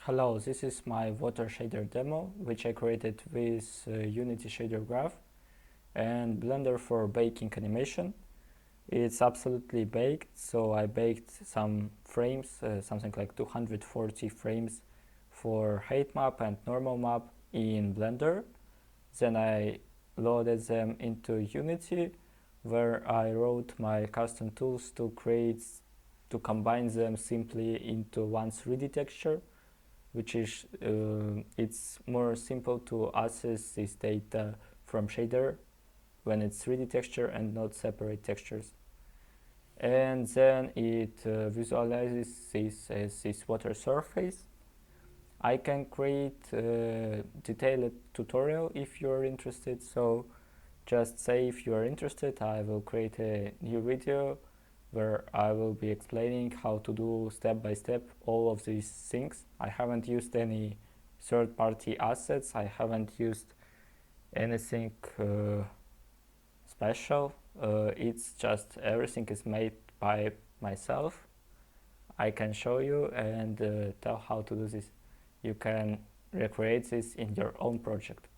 Hello, this is my water shader demo, which I created with Unity shader graph and Blender for baking animation. It's absolutely baked, so I baked some frames, something like 240 frames for height map and normal map in Blender. Then I loaded them into Unity, where I wrote my custom tools to combine them simply into one 3D texture, which is it's more simple to access this data from shader when it's 3D texture and not separate textures. And then it visualizes this as this water surface. I can create a detailed tutorial if you're interested, so just say if you are interested. I will create a new video where I will be explaining how to do step by step all of these things. I haven't used any third-party assets. I haven't used anything special. It's just everything is made by myself. I can show you and tell how to do this. You can recreate this in your own project.